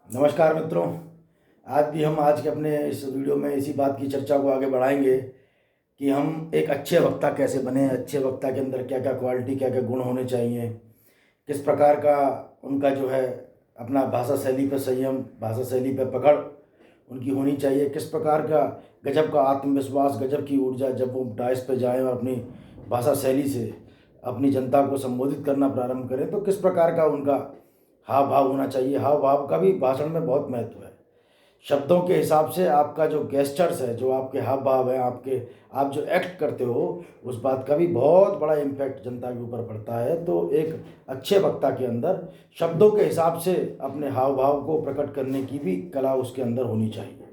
नमस्कार मित्रों। आज के अपने इस वीडियो में इसी बात की चर्चा को आगे बढ़ाएंगे कि हम एक अच्छे वक्ता कैसे बने। अच्छे वक्ता के अंदर क्या क्या क्वालिटी, क्या क्या गुण होने चाहिए, किस प्रकार का उनका जो है अपना भाषा शैली पर संयम, भाषा शैली पर पकड़ उनकी होनी चाहिए, किस प्रकार का गजब का आत्मविश्वास, गजब की ऊर्जा जब वो डायस पे जाएं और अपनी भाषा शैली से अपनी जनता को संबोधित करना प्रारंभ करें तो किस प्रकार का उनका हाव भाव होना चाहिए। हाव भाव का भी भाषण में बहुत महत्व है। शब्दों के हिसाब से आपका जो गेस्चर्स है, जो आपके हाव भाव है, आप जो एक्ट करते हो, उस बात का भी बहुत बड़ा इम्पैक्ट जनता के ऊपर पड़ता है। तो एक अच्छे वक्ता के अंदर शब्दों के हिसाब से अपने हाव भाव को प्रकट करने की भी कला उसके अंदर होनी चाहिए।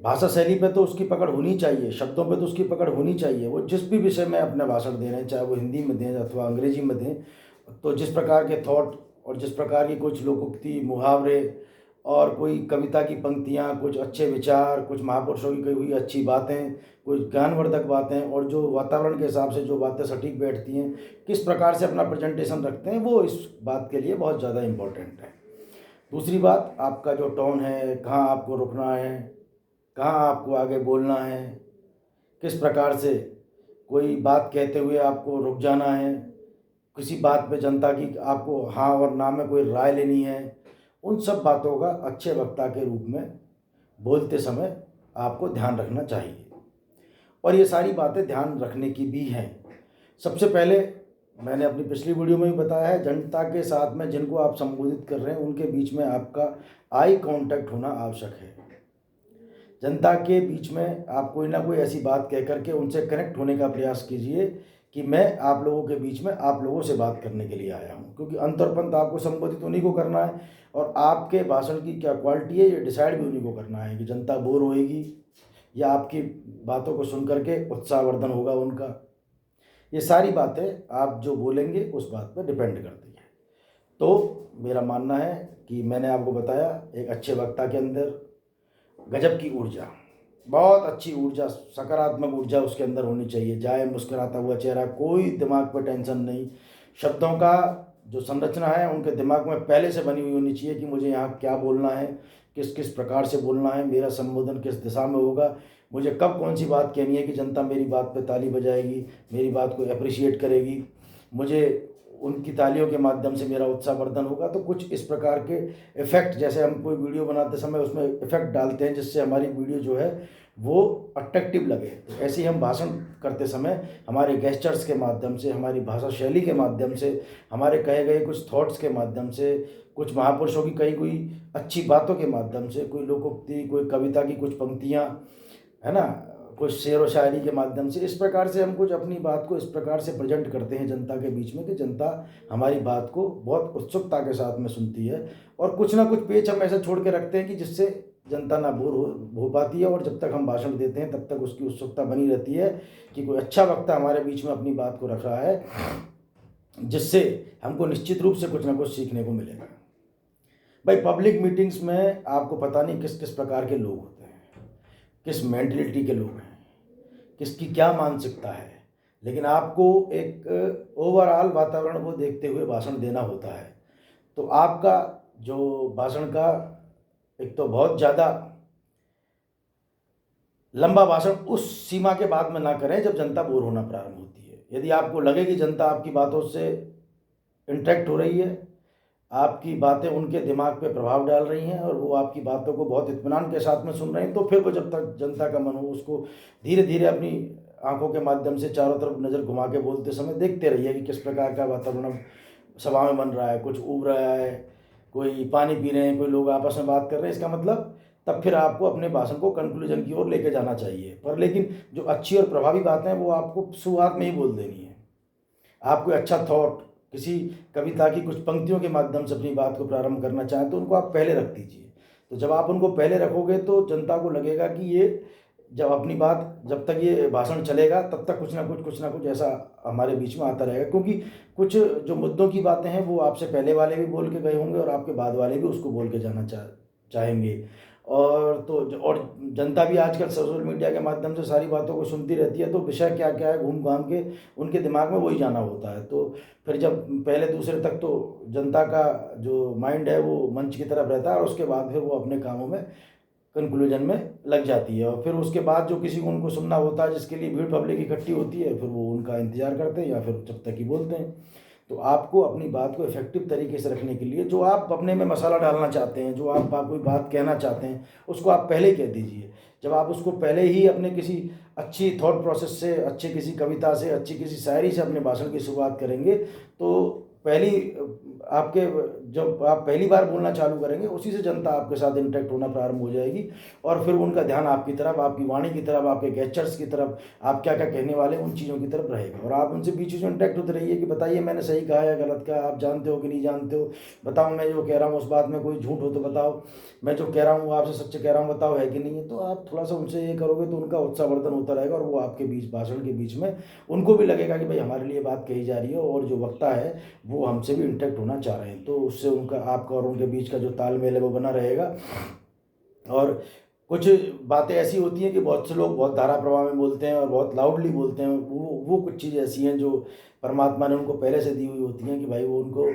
भाषा शैली पे तो उसकी पकड़ होनी चाहिए, शब्दों पे तो उसकी पकड़ होनी चाहिए। वो जिस भी विषय में अपने भाषण दे रहे हैं, चाहे वो हिंदी में दें अथवा अंग्रेजी में दें, तो जिस प्रकार के थॉट और जिस प्रकार की कुछ लोकोक्ति, मुहावरे और कोई कविता की पंक्तियाँ, कुछ अच्छे विचार, कुछ महापुरुषों की कही हुई अच्छी बातें, कुछ ज्ञानवर्धक बातें और जो वातावरण के हिसाब से जो बातें सटीक बैठती हैं, किस प्रकार से अपना प्रेजेंटेशन रखते हैं, वो इस बात के लिए बहुत ज़्यादा इम्पोर्टेंट है। दूसरी बात, आपका जो टोन है, कहाँ आपको रुकना है, कहाँ आपको आगे बोलना है, किस प्रकार से कोई बात कहते हुए आपको रुक जाना है, किसी बात पे जनता की आपको हाँ और ना में कोई राय लेनी है, उन सब बातों का अच्छे वक्ता के रूप में बोलते समय आपको ध्यान रखना चाहिए। और ये सारी बातें ध्यान रखने की भी हैं। सबसे पहले मैंने अपनी पिछली वीडियो में भी बताया है, जनता के साथ में जिनको आप संबोधित कर रहे हैं उनके बीच में आपका आई कांटेक्ट होना आवश्यक है। जनता के बीच में आप कोई ना कोई ऐसी बात कह करके उनसे कनेक्ट होने का प्रयास कीजिए कि मैं आप लोगों के बीच में आप लोगों से बात करने के लिए आया हूँ, क्योंकि अंत और पंत आपको संबोधित उन्हीं को करना है और आपके भाषण की क्या क्वालिटी है ये डिसाइड भी उन्हीं को करना है कि जनता बोर होएगी या आपकी बातों को सुन करके उत्साहवर्धन होगा उनका। ये सारी बातें आप जो बोलेंगे उस बात पर डिपेंड करती है। तो मेरा मानना है कि मैंने आपको बताया, एक अच्छे वक्ता के अंदर गजब की ऊर्जा, बहुत अच्छी ऊर्जा, सकारात्मक ऊर्जा उसके अंदर होनी चाहिए। जाए मुस्कुराता हुआ चेहरा, कोई दिमाग पर टेंशन नहीं। शब्दों का जो संरचना है उनके दिमाग में पहले से बनी हुई होनी चाहिए कि मुझे यहाँ क्या बोलना है, किस किस प्रकार से बोलना है, मेरा संबोधन किस दिशा में होगा, मुझे कब कौन सी बात कहनी है कि जनता मेरी बात पे ताली बजाएगी, मेरी बात को अप्रिशिएट करेगी, मुझे उनकी तालियों के माध्यम से मेरा उत्साहवर्धन होगा। तो कुछ इस प्रकार के इफ़ेक्ट, जैसे हम कोई वीडियो बनाते समय उसमें इफ़ेक्ट डालते हैं जिससे हमारी वीडियो जो है वो अट्रैक्टिव लगे, तो ऐसे ही हम भाषण करते समय हमारे गेस्चर्स के माध्यम से, हमारी भाषा शैली के माध्यम से, हमारे कहे गए कुछ थॉट्स के माध्यम से, कुछ महापुरुषों की कही हुई अच्छी बातों के माध्यम से, कोई लोकोक्ति, कोई कविता की कुछ पंक्तियाँ, है ना, कुछ शेर व शायरी के माध्यम से, इस प्रकार से हम कुछ अपनी बात को इस प्रकार से प्रेजेंट करते हैं जनता के बीच में कि जनता हमारी बात को बहुत उत्सुकता के साथ में सुनती है। और कुछ ना कुछ पेच हम ऐसे छोड़ के रखते हैं कि जिससे जनता ना बोर हो पाती है और जब तक हम भाषण देते हैं तब तक उसकी उत्सुकता बनी रहती है कि कोई अच्छा वक्ता हमारे बीच में अपनी बात को रख रहा है, जिससे हमको निश्चित रूप से कुछ ना कुछ सीखने को मिलेगा। भाई, पब्लिक मीटिंग्स में आपको पता नहीं किस किस प्रकार के लोग होते हैं, किस मेंटलिटी के लोग हैं, किसकी क्या मानसिकता है, लेकिन आपको एक ओवरऑल वातावरण को देखते हुए भाषण देना होता है। तो आपका जो भाषण का, एक तो बहुत ज़्यादा लंबा भाषण उस सीमा के बाद में ना करें जब जनता बोर होना प्रारंभ होती है। यदि आपको लगे कि जनता आपकी बातों से इंटरेक्ट हो रही है, आपकी बातें उनके दिमाग पे प्रभाव डाल रही हैं और वो आपकी बातों को बहुत इत्मीनान के साथ में सुन रहे हैं, तो फिर वो जब तक जनता का मन हो उसको धीरे धीरे अपनी आंखों के माध्यम से चारों तरफ नज़र घुमा के बोलते समय देखते रहिए कि किस प्रकार का वातावरण अब सभा में बन रहा है। कुछ उब रहा है, कोई पानी पी रहे हैं, कोई लोग आपस में बात कर रहे हैं, इसका मतलब तब फिर आपको अपने भाषण को कंक्लूजन की ओर लेके जाना चाहिए। पर लेकिन जो अच्छी और प्रभावी बातें हैं वो आपको शुरुआत में ही बोल देनी है। आप कोई अच्छा थॉट, किसी कविता की कुछ पंक्तियों के माध्यम से अपनी बात को प्रारंभ करना चाहें तो उनको आप पहले रख दीजिए। तो जब आप उनको पहले रखोगे तो जनता को लगेगा कि ये जब अपनी बात, जब तक ये भाषण चलेगा तब तक कुछ ना कुछ ऐसा हमारे बीच में आता रहेगा, क्योंकि कुछ जो मुद्दों की बातें हैं वो आपसे पहले वाले भी बोल के गए होंगे और आपके बाद वाले भी उसको बोल के जाना चाहेंगे। और जनता भी आजकल सोशल मीडिया के माध्यम से सारी बातों को सुनती रहती है, तो विषय क्या क्या है घूम घाम के उनके दिमाग में वही जाना होता है। तो फिर जब पहले दूसरे तक तो जनता का जो माइंड है वो मंच की तरफ रहता है, और उसके बाद फिर वो अपने कामों में कंक्लूजन में लग जाती है। और फिर उसके बाद जो किसी को उनको सुनना होता है, जिसके लिए भीड़ पब्लिक इकट्ठी होती है, फिर वो उनका इंतजार करते हैं या फिर जब तक ही बोलते हैं। तो आपको अपनी बात को इफेक्टिव तरीके से रखने के लिए जो आप अपने में मसाला डालना चाहते हैं, जो आप कोई बात कहना चाहते हैं, उसको आप पहले कह दीजिए। जब आप उसको पहले ही अपने किसी अच्छी थॉट प्रोसेस से, अच्छी किसी कविता से, अच्छी किसी शायरी से अपने भाषण की शुरुआत करेंगे, तो पहली आपके जब आप पहली बार बोलना चालू करेंगे, उसी से जनता आपके साथ इंटरेक्ट होना प्रारंभ हो जाएगी, और फिर उनका ध्यान आपकी तरफ, आपकी वाणी की तरफ, आपके गेस्चर्स की तरफ, आप क्या क्या कहने वाले उन चीज़ों की तरफ रहेगा। और आप उनसे बीच में इंटरेक्ट होते रहिए कि बताइए मैंने सही कहा या गलत कहा, आप जानते हो कि नहीं जानते हो, बताओ मैं जो कह रहा हूँ उस बात में कोई झूठ हो तो बताओ, मैं जो कह रहा हूँ आपसे सच कह रहा हूँ, बताओ है कि नहीं है। तो आप थोड़ा सा उनसे ये करोगे तो उनका उत्साहवर्धन होता रहेगा, और वो आपके बीच भाषण के बीच में उनको भी लगेगा कि भाई हमारे लिए बात कही जा रही है, और जो वक्ता है वो हमसे भी इंटरेक्ट होना चाह रहे हैं। तो उससे उनका, आपका और उनके बीच का जो तालमेल है वो बना रहेगा। और कुछ बातें ऐसी होती हैं कि बहुत से लोग बहुत धारा प्रवाह में बोलते हैं और बहुत लाउडली बोलते हैं। वो कुछ चीज़ें ऐसी हैं जो परमात्मा ने उनको पहले से दी हुई होती हैं कि भाई वो उनको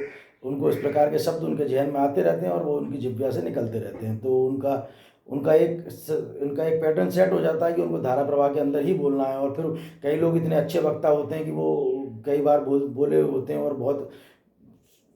उनको इस प्रकार के शब्द उनके जहन में आते रहते हैं और वो उनकी जिह्वा से निकलते रहते हैं। तो उनका उनका एक पैटर्न सेट हो जाता है कि उनको धारा प्रवाह के अंदर ही बोलना है। और फिर कई लोग इतने अच्छे वक्ता होते हैं कि वो कई बार बोले होते हैं और बहुत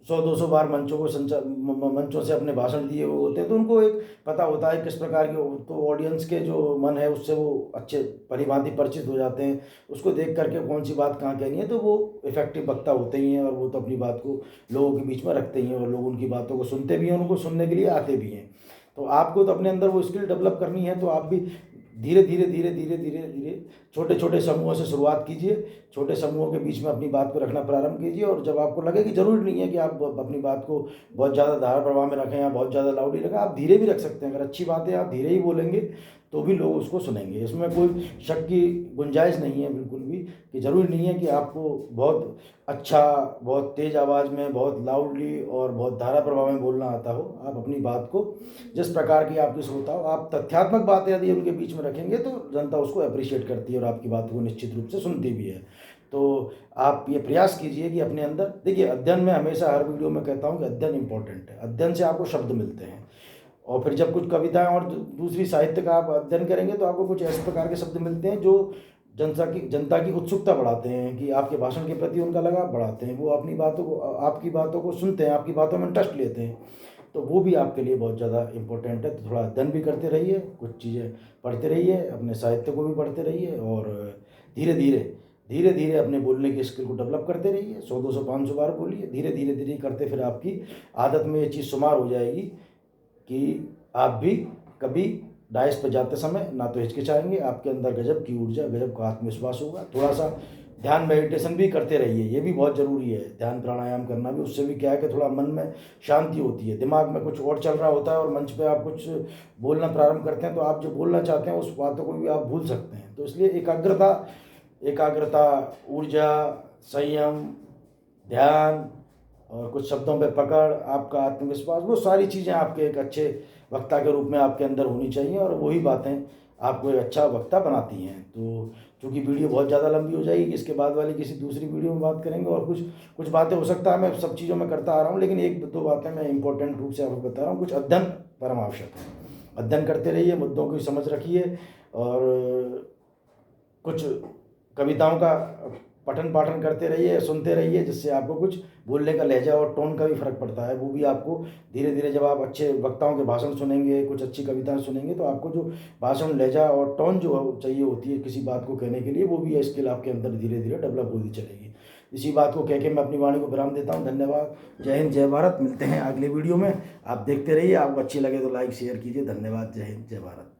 100-200 बार मंचों से अपने भाषण दिए हुए होते हैं, तो उनको एक पता होता है किस प्रकार के, तो ऑडियंस के जो मन है उससे वो अच्छे भलीभांति परिचित हो जाते हैं, उसको देख करके कौन सी बात कहाँ कहनी है, तो वो इफेक्टिव वक्ता होते ही हैं, और वो तो अपनी बात को लोगों के बीच में रखते ही हैं, और लोग उनकी बातों को सुनते भी हैं, उनको सुनने के लिए आते भी हैं। तो आपको तो अपने अंदर वो स्किल डेवलप करनी है, तो आप भी धीरे धीरे धीरे धीरे धीरे धीरे छोटे छोटे समूहों से शुरुआत कीजिए, छोटे समूहों के बीच में अपनी बात को रखना प्रारंभ कीजिए। और जब आपको लगे कि ज़रूरी नहीं है कि आप अपनी बात को बहुत ज़्यादा धारा प्रवाह में रखें या बहुत ज़्यादा लाउडली रखें, आप धीरे भी रख सकते हैं। अगर अच्छी बात है आप धीरे ही बोलेंगे तो भी लोग उसको सुनेंगे, इसमें कोई शक की गुंजाइश नहीं है बिल्कुल भी, कि ज़रूरी नहीं है कि आपको बहुत अच्छा, बहुत तेज़ आवाज़ में, बहुत लाउडली और बहुत धारा प्रवाह में बोलना आता हो। आप अपनी बात को जिस प्रकार की आपकी श्रोता हो, आप तथ्यात्मक बातें यदि उनके बीच में रखेंगे तो जनता उसको अप्रिशिएट करती है और आपकी बातों को निश्चित रूप से सुनती भी है। तो आप ये प्रयास कीजिए कि अपने अंदर, देखिए अध्ययन में हमेशा हर वीडियो में कहता हूँ कि अध्ययन इंपॉर्टेंट है, अध्ययन से आपको शब्द मिलते हैं। और फिर जब कुछ कविताएं और दूसरी साहित्य का आप अध्ययन करेंगे तो आपको कुछ ऐसे प्रकार के शब्द मिलते हैं जो जनता की उत्सुकता बढ़ाते हैं, कि आपके भाषण के प्रति उनका लगाव बढ़ाते हैं, वो अपनी बातों को, आपकी बातों को सुनते हैं, आपकी बातों में इंटरेस्ट लेते हैं। तो वो भी आपके लिए बहुत ज़्यादा इम्पोर्टेंट है। तो थोड़ा अध्ययन भी करते रहिए, कुछ चीज़ें पढ़ते रहिए, अपने साहित्य को भी पढ़ते रहिए, और धीरे धीरे अपने बोलने की स्किल को डेवलप करते रहिए। 100-200-500 बार बोलिए, धीरे धीरे करते फिर आपकी आदत में ये चीज़ शुमार हो जाएगी कि आप भी कभी डाइस पर जाते समय ना तो हिचकिचाएंगे, आपके अंदर गजब की ऊर्जा, गजब का आत्मविश्वास होगा। थोड़ा सा ध्यान मेडिटेशन भी करते रहिए, ये भी बहुत ज़रूरी है, ध्यान प्राणायाम करना भी। उससे भी क्या है कि थोड़ा मन में शांति होती है, दिमाग में कुछ और चल रहा होता है और मंच पे आप कुछ बोलना प्रारंभ करते हैं तो आप जो बोलना चाहते हैं उस बातों को भी आप भूल सकते हैं। तो इसलिए एकाग्रता, ऊर्जा, संयम, ध्यान और कुछ शब्दों पे पकड़, आपका आत्मविश्वास, वो सारी चीज़ें आपके एक अच्छे वक्ता के रूप में आपके अंदर होनी चाहिए, और वही बातें आपको एक अच्छा वक्ता बनाती हैं। तो चूँकि वीडियो बहुत ज़्यादा लंबी हो जाएगी, इसके बाद वाली किसी दूसरी वीडियो में बात करेंगे। और कुछ बातें हो सकता है मैं सब चीज़ों में करता आ रहा हूँ, लेकिन 1-2 बातें मैं इंपॉर्टेंट रूप से आपको बता रहा हूँ। कुछ अध्ययन परम आवश्यक है, अध्ययन करते रहिए, मुद्दों की समझ रखिए, और कुछ कविताओं का पठन पाठन करते रहिए, सुनते रहिए, जिससे आपको कुछ बोलने का लहजा और टोन का भी फर्क पड़ता है। वो भी आपको धीरे धीरे, जब आप अच्छे वक्ताओं के भाषण सुनेंगे, कुछ अच्छी कविताएं सुनेंगे, तो आपको जो भाषण, लहजा और टोन जो चाहिए होती है किसी बात को कहने के लिए, वो भी स्किल आपके अंदर धीरे धीरे डेवलप होती चलेगी। इसी बात को कह के मैं अपनी वाणी को विराम देता हूँ। धन्यवाद। जय हिंद, जय भारत। मिलते हैं अगले वीडियो में। आप देखते रहिए, आपको अच्छी लगे तो लाइक शेयर कीजिए। धन्यवाद। जय हिंद, जय भारत।